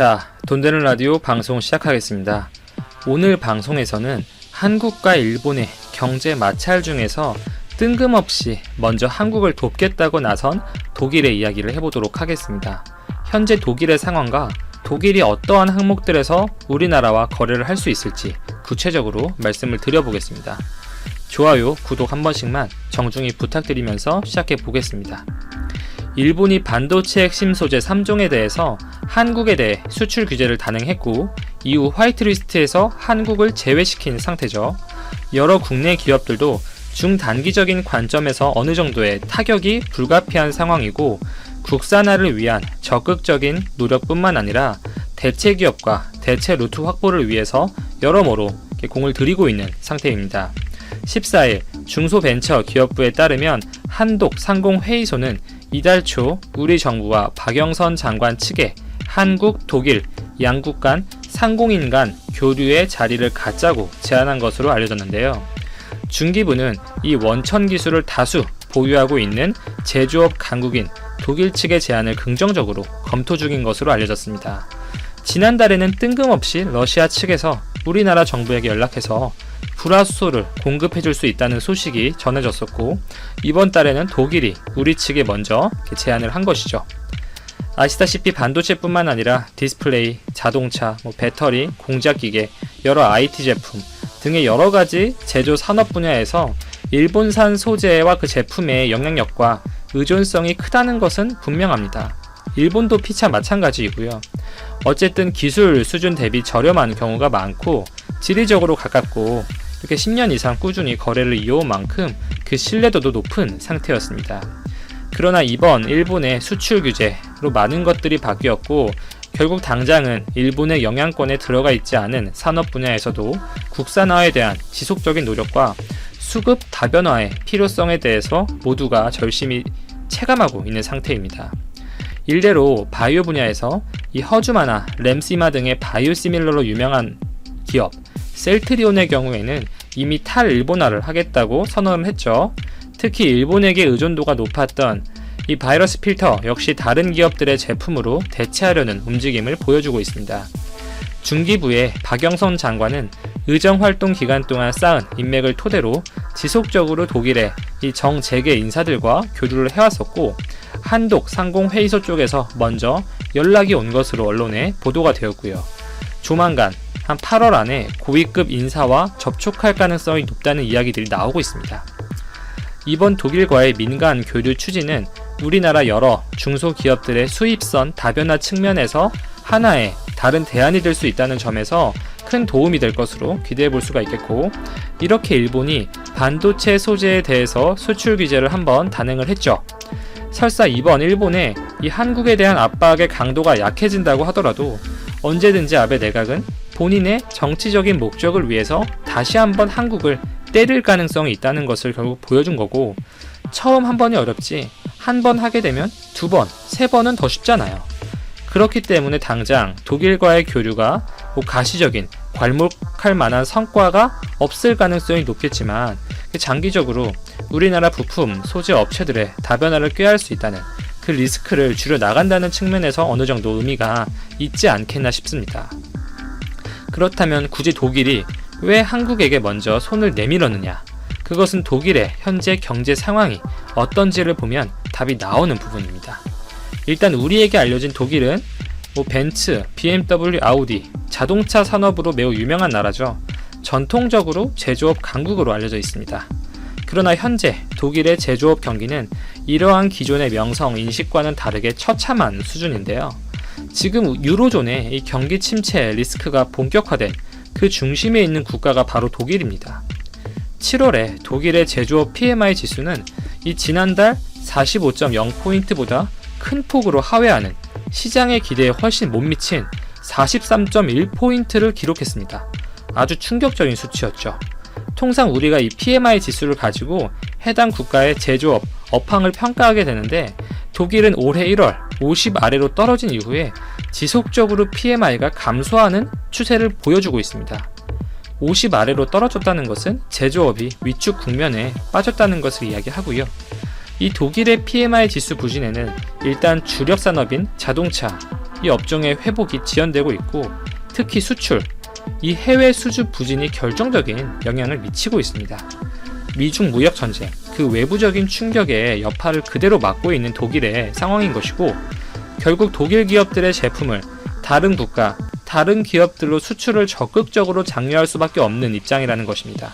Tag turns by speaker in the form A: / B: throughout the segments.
A: 자, 돈 되는 라디오 방송 시작하겠습니다. 오늘 방송에서는 한국과 일본의 경제 마찰 중에서 뜬금없이 먼저 한국을 돕겠다고 나선 독일의 이야기를 해보도록 하겠습니다. 현재 독일의 상황과 독일이 어떠한 항목들에서 우리나라와 거래를 할 수 있을지 구체적으로 말씀을 드려보겠습니다. 좋아요, 구독 한 번씩만 정중히 부탁드리면서 시작해 보겠습니다. 일본이 반도체 핵심 소재 3종에 대해서 한국에 대해 수출 규제를 단행했고 이후 화이트리스트에서 한국을 제외시킨 상태죠. 여러 국내 기업들도 중단기적인 관점에서 어느 정도의 타격이 불가피한 상황이고 국산화를 위한 적극적인 노력뿐만 아니라 대체 기업과 대체 루트 확보를 위해서 여러모로 공을 들이고 있는 상태입니다. 14일 중소벤처기업부에 따르면 한독상공회의소는 이달 초 우리 정부와 박영선 장관 측에 한국, 독일, 양국 간 상공인 간 교류의 자리를 갖자고 제안한 것으로 알려졌는데요. 중기부는 이 원천 기술을 다수 보유하고 있는 제조업 강국인 독일 측의 제안을 긍정적으로 검토 중인 것으로 알려졌습니다. 지난달에는 뜬금없이 러시아 측에서 우리나라 정부에게 연락해서 불화수소를 공급해줄 수 있다는 소식이 전해졌었고 이번 달에는 독일이 우리 측에 먼저 제안을 한 것이죠. 아시다시피 반도체뿐만 아니라 디스플레이, 자동차, 배터리, 공작기계, 여러 IT 제품 등의 여러가지 제조 산업 분야에서 일본산 소재와 그 제품의 영향력과 의존성이 크다는 것은 분명합니다. 일본도 피차 마찬가지이고요. 어쨌든 기술 수준 대비 저렴한 경우가 많고 지리적으로 가깝고 이렇게 10년 이상 꾸준히 거래를 이어온 만큼 그 신뢰도도 높은 상태였습니다. 그러나 이번 일본의 수출 규제로 많은 것들이 바뀌었고 결국 당장은 일본의 영향권에 들어가 있지 않은 산업 분야에서도 국산화에 대한 지속적인 노력과 수급 다변화의 필요성에 대해서 모두가 절실히 체감하고 있는 상태입니다. 일례로 바이오 분야에서 이 허즈마나 램시마 등의 바이오시밀러로 유명한 기업 셀트리온의 경우에는 이미 탈일본화를 하겠다고 선언을 했죠. 특히 일본에게 의존도가 높았던 이 바이러스 필터 역시 다른 기업들의 제품으로 대체하려는 움직임을 보여주고 있습니다. 중기부의 박영선 장관은 의정활동 기간 동안 쌓은 인맥을 토대로 지속적으로 독일의 이 정재계 인사들과 교류를 해왔었고 한독 상공회의소 쪽에서 먼저 연락이 온 것으로 언론에 보도가 되었고요. 조만간 한 8월 안에 고위급 인사와 접촉할 가능성이 높다는 이야기들이 나오고 있습니다. 이번 독일과의 민간 교류 추진은 우리나라 여러 중소기업들의 수입선 다변화 측면에서 하나의 다른 대안이 될 수 있다는 점에서 큰 도움이 될 것으로 기대해 볼 수가 있겠고 이렇게 일본이 반도체 소재에 대해서 수출 규제를 한번 단행을 했죠. 설사 이번 일본의 이 한국에 대한 압박의 강도가 약해진다고 하더라도 언제든지 아베 내각은 본인의 정치적인 목적을 위해서 다시 한번 한국을 때릴 가능성이 있다는 것을 결국 보여준 거고 처음 한 번이 어렵지 한 번 하게 되면 두 번, 세 번은 더 쉽잖아요. 그렇기 때문에 당장 독일과의 교류가 가시적인 괄목할 만한 성과가 없을 가능성이 높겠지만 장기적으로 우리나라 부품 소재 업체들의 다변화를 꾀할 수 있다는 그 리스크를 줄여 나간다는 측면에서 어느 정도 의미가 있지 않겠나 싶습니다. 그렇다면 굳이 독일이 왜 한국에게 먼저 손을 내밀었느냐? 그것은 독일의 현재 경제 상황이 어떤지를 보면 답이 나오는 부분입니다. 일단 우리에게 알려진 독일은 벤츠, BMW, 아우디, 자동차 산업으로 매우 유명한 나라죠. 전통적으로 제조업 강국으로 알려져 있습니다. 그러나 현재 독일의 제조업 경기는 이러한 기존의 명성 인식과는 다르게 처참한 수준인데요. 지금 유로존의 이 경기 침체 리스크가 본격화된 그 중심에 있는 국가가 바로 독일입니다. 7월에 독일의 제조업 PMI 지수는 이 지난달 45.0포인트보다 큰 폭으로 하회하는 시장의 기대에 훨씬 못 미친 43.1포인트를 기록했습니다. 아주 충격적인 수치였죠. 통상 우리가 이 PMI 지수를 가지고 해당 국가의 제조업, 업황을 평가하게 되는데 독일은 올해 1월 50 아래로 떨어진 이후에 지속적으로 PMI가 감소하는 추세를 보여주고 있습니다. 50 아래로 떨어졌다는 것은 제조업이 위축 국면에 빠졌다는 것을 이야기하고요. 이 독일의 PMI 지수 부진에는 일단 주력 산업인 자동차, 이 업종의 회복이 지연되고 있고, 특히 수출, 이 해외 수주 부진이 결정적인 영향을 미치고 있습니다. 미중 무역 전쟁, 그 외부적인 충격의 여파를 그대로 맞고 있는 독일의 상황인 것이고, 결국 독일 기업들의 제품을 다른 국가, 다른 기업들로 수출을 적극적으로 장려할 수밖에 없는 입장이라는 것입니다.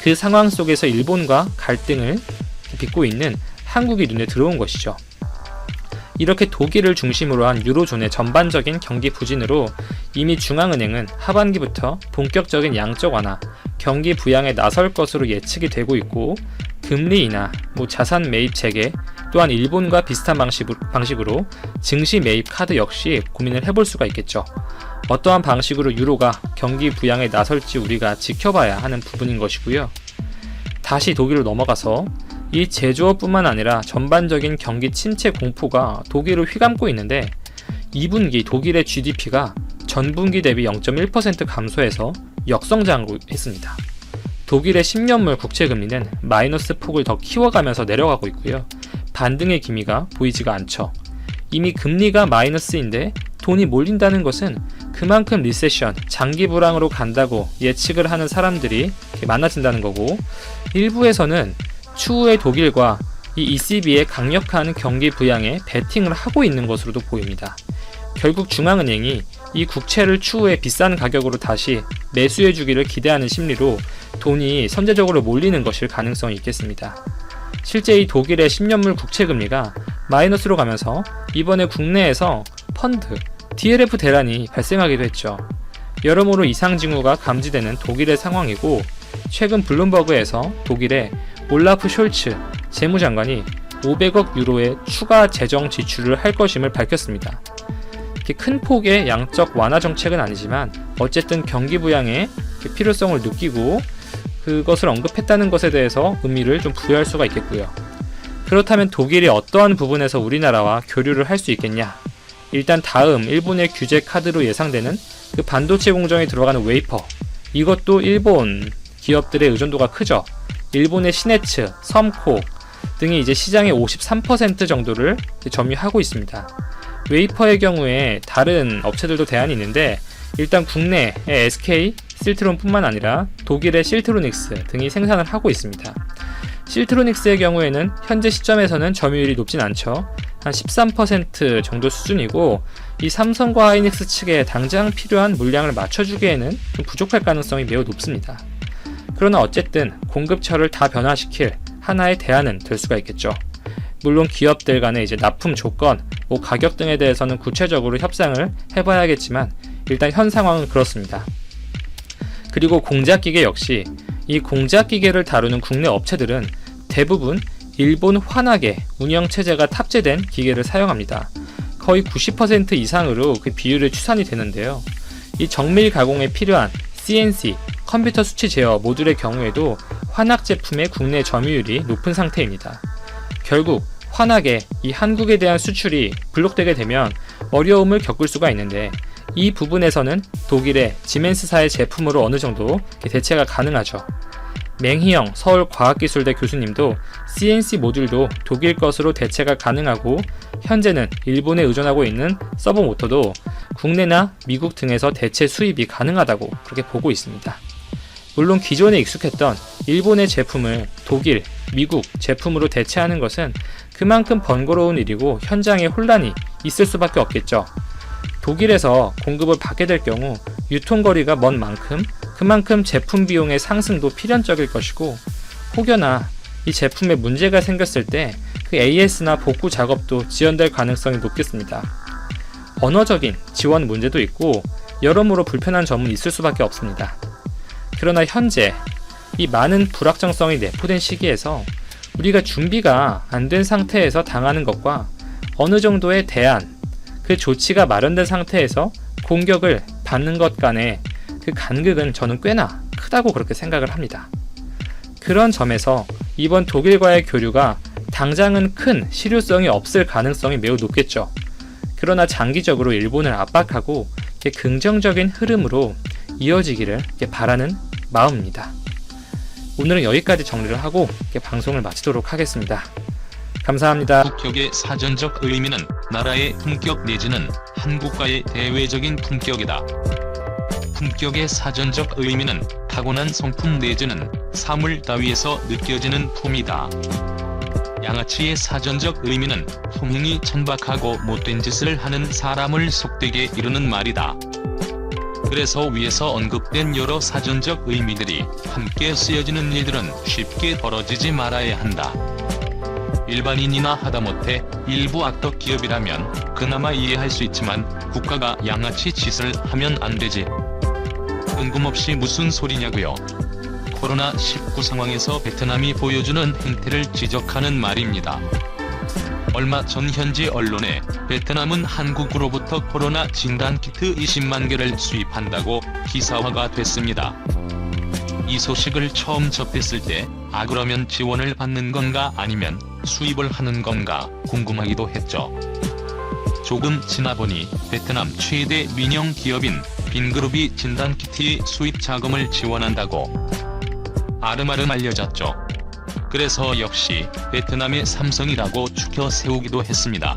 A: 그 상황 속에서 일본과 갈등을 빚고 있는 한국이 눈에 들어온 것이죠. 이렇게 독일을 중심으로 한 유로존의 전반적인 경기 부진으로 이미 중앙은행은 하반기부터 본격적인 양적 완화, 경기 부양에 나설 것으로 예측이 되고 있고, 금리 인하, 자산 매입 재개, 또한 일본과 비슷한 방식으로 증시 매입 카드 역시 고민을 해볼 수가 있겠죠. 어떠한 방식으로 유로가 경기 부양에 나설지 우리가 지켜봐야 하는 부분인 것이고요. 다시 독일로 넘어가서 이 제조업뿐만 아니라 전반적인 경기 침체 공포가 독일을 휘감고 있는데, 2분기 독일의 GDP가 전분기 대비 0.1% 감소해서 역성장을 했습니다. 독일의 10년물 국채금리는 마이너스 폭을 더 키워가면서 내려가고 있고요. 반등의 기미가 보이지가 않죠. 이미 금리가 마이너스인데 돈이 몰린다는 것은 그만큼 리세션, 장기 불황으로 간다고 예측을 하는 사람들이 많아진다는 거고, 일부에서는 추후에 독일과 이 ECB의 강력한 경기 부양에 베팅을 하고 있는 것으로도 보입니다. 결국 중앙은행이 이 국채를 추후에 비싼 가격으로 다시 매수해 주기를 기대하는 심리로 돈이 선제적으로 몰리는 것일 가능성이 있겠습니다. 실제 이 독일의 10년물 국채금리가 마이너스로 가면서 이번에 국내에서 펀드, DLF 대란이 발생하기도 했죠. 여러모로 이상 징후가 감지되는 독일의 상황이고, 최근 블룸버그에서 독일의 올라프 숄츠 재무장관이 500억 유로의 추가 재정 지출을 할 것임을 밝혔습니다. 큰 폭의 양적 완화 정책은 아니지만 어쨌든 경기 부양의 필요성을 느끼고 그것을 언급했다는 것에 대해서 의미를 좀 부여할 수가 있겠고요. 그렇다면 독일이 어떠한 부분에서 우리나라와 교류를 할 수 있겠냐? 일단 다음 일본의 규제 카드로 예상되는 그 반도체 공정에 들어가는 웨이퍼, 이것도 일본 기업들의 의존도가 크죠. 일본의 시네츠, 섬코 등이 이제 시장의 53% 정도를 점유하고 있습니다. 웨이퍼의 경우에 다른 업체들도 대안이 있는데, 일단 국내의 SK, 실트론뿐만 아니라 독일의 실트로닉스 등이 생산을 하고 있습니다. 실트로닉스의 경우에는 현재 시점에서는 점유율이 높진 않죠. 한 13% 정도 수준이고, 이 삼성과 하이닉스 측에 당장 필요한 물량을 맞춰주기에는 좀 부족할 가능성이 매우 높습니다. 그러나 어쨌든 공급처를 다 변화시킬 하나의 대안은 될 수가 있겠죠. 물론 기업들 간의 이제 납품 조건, 가격 등에 대해서는 구체적으로 협상을 해봐야겠지만 일단 현 상황은 그렇습니다. 그리고 공작기계 역시 이 공작기계를 다루는 국내 업체들은 대부분 일본 환하게 운영체제가 탑재된 기계를 사용합니다. 거의 90% 이상으로 그 비율이 추산이 되는데요. 이 정밀 가공에 필요한 CNC, 컴퓨터 수치 제어 모듈의 경우에도 환학 제품의 국내 점유율이 높은 상태입니다. 결국 환하게 이 한국에 대한 수출이 블록되게 되면 어려움을 겪을 수가 있는데, 이 부분에서는 독일의 지멘스사의 제품으로 어느 정도 대체가 가능하죠. 맹희영 서울과학기술대 교수님도 CNC 모듈도 독일 것으로 대체가 가능하고, 현재는 일본에 의존하고 있는 서버 모터도 국내나 미국 등에서 대체 수입이 가능하다고 그렇게 보고 있습니다. 물론 기존에 익숙했던 일본의 제품을 독일, 미국 제품으로 대체하는 것은 그만큼 번거로운 일이고 현장에 혼란이 있을 수밖에 없겠죠. 독일에서 공급을 받게 될 경우 유통거리가 먼 만큼 그만큼 제품 비용의 상승도 필연적일 것이고, 혹여나 이 제품에 문제가 생겼을 때 그 AS나 복구 작업도 지연될 가능성이 높겠습니다. 언어적인 지원 문제도 있고 여러모로 불편한 점은 있을 수밖에 없습니다. 그러나 현재 이 많은 불확정성이 내포된 시기에서 우리가 준비가 안 된 상태에서 당하는 것과 어느 정도의 대안, 그 조치가 마련된 상태에서 공격을 받는 것 간의 그 간극은 저는 꽤나 크다고 그렇게 생각을 합니다. 그런 점에서 이번 독일과의 교류가 당장은 큰 실효성이 없을 가능성이 매우 높겠죠. 그러나 장기적으로 일본을 압박하고 긍정적인 흐름으로 이어지기를 바라는 마음입니다. 오늘은 여기까지 정리를 하고 방송을 마치도록 하겠습니다. 감사합니다.
B: 북격의 사전적 의미는 나라의 품격 내지는 한국과의 대외적인 품격이다. 품격의 사전적 의미는 타고난 성품 내지는 사물 따위에서 느껴지는 품이다. 양아치의 사전적 의미는 품행이 천박하고 못된 짓을 하는 사람을 속되게 이르는 말이다. 그래서 위에서 언급된 여러 사전적 의미들이 함께 쓰여지는 일들은 쉽게 벌어지지 말아야 한다. 일반인이나 하다못해 일부 악덕 기업이라면 그나마 이해할 수 있지만 국가가 양아치 짓을 하면 안 되지. 뜬금없이 무슨 소리냐고요. 코로나19 상황에서 베트남이 보여주는 행태를 지적하는 말입니다. 얼마 전 현지 언론에 베트남은 한국으로부터 코로나 진단키트 20만 개를 수입한다고 기사화가 됐습니다. 이 소식을 처음 접했을 때 그러면 지원을 받는 건가 아니면 수입을 하는 건가 궁금하기도 했죠. 조금 지나보니 베트남 최대 민영 기업인 빈그룹이 진단키트의 수입 자금을 지원한다고 아름아름 알려졌죠. 그래서 역시 베트남의 삼성이라고 추켜 세우기도 했습니다.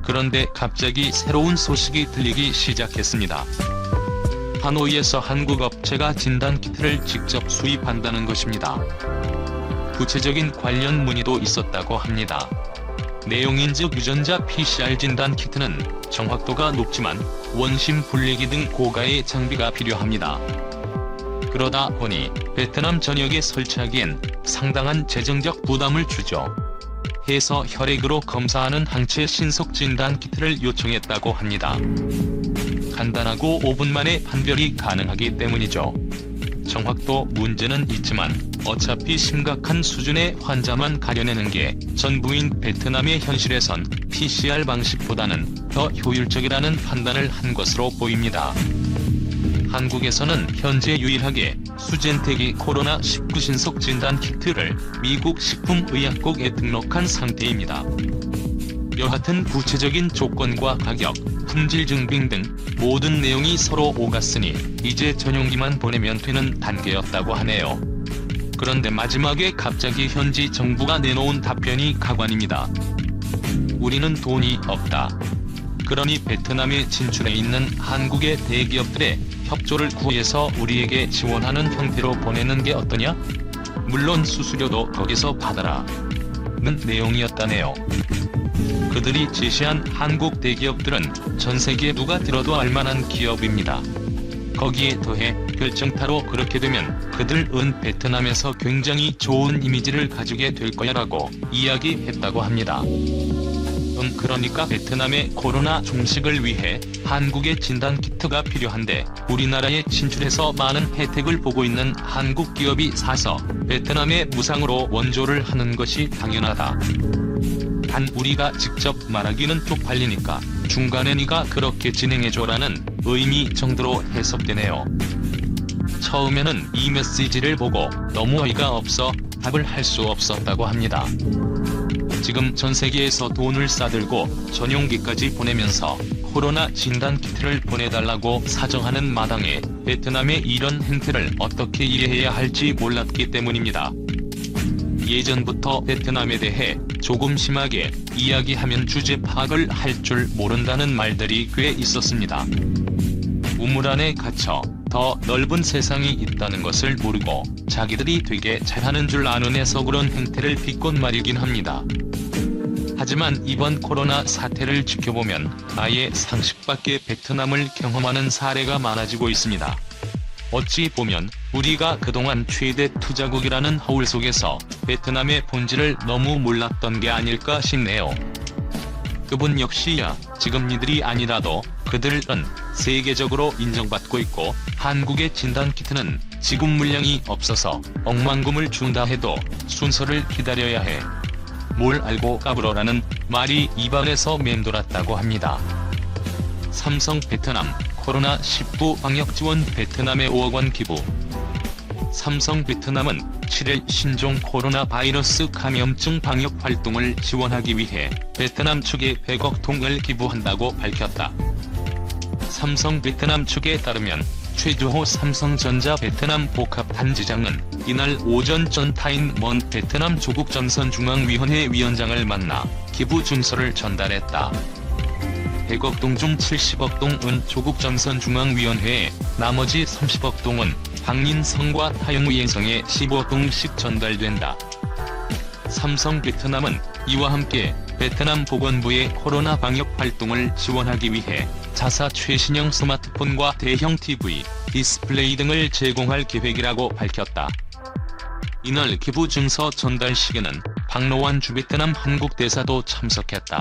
B: 그런데 갑자기 새로운 소식이 들리기 시작했습니다. 하노이에서 한국 업체가 진단키트를 직접 수입한다는 것입니다. 구체적인 관련 문의도 있었다고 합니다. 내용인즉 유전자 PCR 진단키트는 정확도가 높지만 원심 분리기 등 고가의 장비가 필요합니다. 그러다 보니 베트남 전역에 설치하기엔 상당한 재정적 부담을 주죠. 해서 혈액으로 검사하는 항체 신속 진단 키트를 요청했다고 합니다. 간단하고 5분 만에 판별이 가능하기 때문이죠. 정확도 문제는 있지만 어차피 심각한 수준의 환자만 가려내는 게 전부인 베트남의 현실에선 PCR 방식보다는 더 효율적이라는 판단을 한 것으로 보입니다. 한국에서는 현재 유일하게 수젠텍이 코로나19 신속 진단 키트를 미국 식품의약국에 등록한 상태입니다. 여하튼 구체적인 조건과 가격, 품질 증빙 등 모든 내용이 서로 오갔으니 이제 전용기만 보내면 되는 단계였다고 하네요. 그런데 마지막에 갑자기 현지 정부가 내놓은 답변이 가관입니다. 우리는 돈이 없다. 그러니 베트남에 진출해 있는 한국의 대기업들의 협조를 구해서 우리에게 지원하는 형태로 보내는 게 어떠냐? 물론 수수료도 거기서 받아라. 는 내용이었다네요. 그들이 제시한 한국 대기업들은 전세계 누가 들어도 알만한 기업입니다. 거기에 더해 결정타로 그렇게 되면 그들은 베트남에서 굉장히 좋은 이미지를 가지게 될 거야라고 이야기했다고 합니다. 그러니까 베트남의 코로나 종식을 위해 한국의 진단키트가 필요한데 우리나라에 진출해서 많은 혜택을 보고 있는 한국 기업이 사서 베트남에 무상으로 원조를 하는 것이 당연하다. 단 우리가 직접 말하기는 쪽팔리니까 중간에 네가 그렇게 진행해줘라는 의미 정도로 해석되네요. 처음에는 이 메시지를 보고 너무 어이가 없어 답을 할 수 없었다고 합니다. 지금 전세계에서 돈을 싸들고 전용기까지 보내면서 코로나 진단키트를 보내달라고 사정하는 마당에 베트남의 이런 행태를 어떻게 이해해야 할지 몰랐기 때문입니다. 예전부터 베트남에 대해 조금 심하게 이야기하면 주제 파악을 할 줄 모른다는 말들이 꽤 있었습니다. 우물 안에 갇혀 더 넓은 세상이 있다는 것을 모르고 자기들이 되게 잘하는 줄 아는 해서 그런 행태를 비꼰 말이긴 합니다. 하지만 이번 코로나 사태를 지켜보면 아예 상식 밖의 베트남을 경험하는 사례가 많아지고 있습니다. 어찌 보면 우리가 그동안 최대 투자국이라는 허울 속에서 베트남의 본질을 너무 몰랐던 게 아닐까 싶네요. 그분 역시야 지금 이들이 아니라도 그들은 세계적으로 인정받고 있고 한국의 진단키트는 지급 물량이 없어서 억만금을 준다 해도 순서를 기다려야 해. 뭘 알고 까불어라는 말이 입안에서 맴돌았다고 합니다. 삼성 베트남 코로나19 방역 지원 베트남에 5억 원 기부. 삼성 베트남은 7일 신종 코로나 바이러스 감염증 방역 활동을 지원하기 위해 베트남 측에 100억 통을 기부한다고 밝혔다. 삼성 베트남 측에 따르면 최주호 삼성전자 베트남 복합단지장은 이날 오전 전타인 먼 베트남 조국 전선중앙위원회 위원장을 만나 기부 증서를 전달했다. 100억 동 중 70억 동은 조국 전선 중앙위원회에, 나머지 30억 동은 박민성과 타영위엔성에 15억 동씩 전달된다. 삼성 베트남은 이와 함께 베트남 보건부의 코로나 방역 활동을 지원하기 위해 자사 최신형 스마트폰과 대형 TV, 디스플레이 등을 제공할 계획이라고 밝혔다. 이날 기부 증서 전달식에는 박노완 주 베트남 한국 대사도 참석했다.